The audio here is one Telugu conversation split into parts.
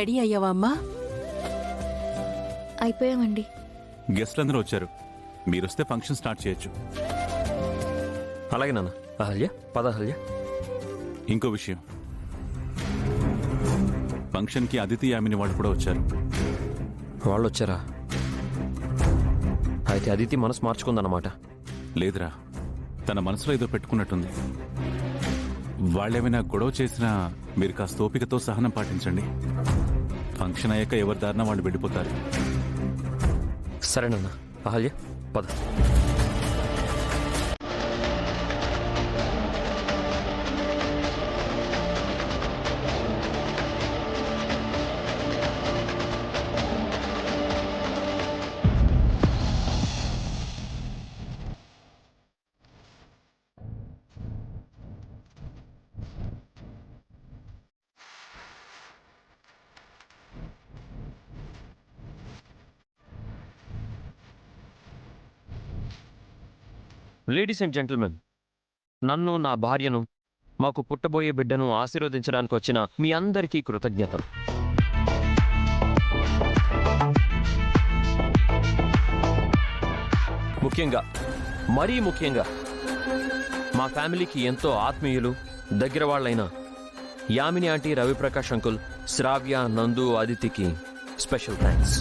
రెడీ అయ్యావా అమ్మా? అయిపోయామండి. గెస్ట్లందరూ వచ్చారు. మీరొస్తే ఫంక్షన్ స్టార్ట్ చేయొచ్చు. అలాగే నాన్న. అహల్య, పద అహల్య. ఇంకో విషయం, ఫంక్షన్కి అదితి యామిని వాళ్ళు కూడా వచ్చారు. వాళ్ళు వచ్చారా? అయితే అదితి మనసు మార్చుకుందన్నమాట. లేదురా, తన మనసులో ఏదో పెట్టుకున్నట్టుంది. వాళ్ళేమైనా గొడవ చేసినా మీరు కాస్త ఓపికతో సహనం పాటించండి. ఫంక్షన్ అయ్యాక ఎవరి దారిన వాళ్ళు వెళ్ళిపోతారు. సరేనన్నా. అహల్య, పద. లేడీస్ అండ్ జెంటిల్మెన్, నన్ను, నా భార్యను, మాకు పుట్టబోయే బిడ్డను ఆశీర్వదించడానికి వచ్చిన మీ అందరికీ కృతజ్ఞతలు. ముఖ్యంగా, మరీ ముఖ్యంగా మా ఫ్యామిలీకి ఎంతో ఆత్మీయులు, దగ్గర వాళ్ళైన యామిని ఆంటీ, రవిప్రకాష్ అంకుల్, శ్రావ్య, నందు, అదితికి స్పెషల్ థ్యాంక్స్.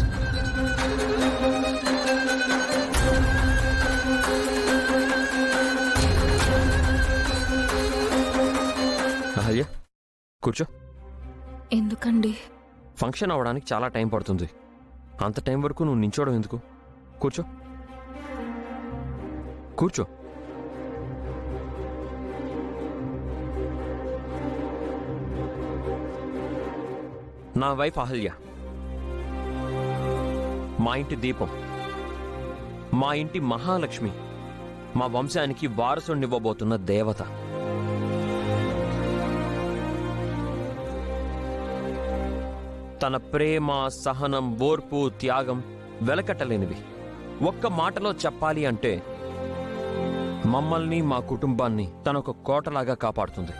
అహల్య, కూర్చో. ఎందుకండి? ఫంక్షన్ అవడానికి చాలా టైం పడుతుంది. అంత టైం వరకు నువ్వు నించోవడం ఎందుకు? కూర్చో, కూర్చో. నా వైఫ్ అహల్య, మా ఇంటి దీపం, మా ఇంటి మహాలక్ష్మి, మా వంశానికి వారసునివ్వబోతున్న దేవత. తన ప్రేమ, సహనం, ఓర్పు, త్యాగం వెలకట్టలేనివి. ఒక్క మాటలో చెప్పాలి అంటే మమ్మల్ని, మా కుటుంబాన్ని తనొక కోటలాగా కాపాడుతుంది.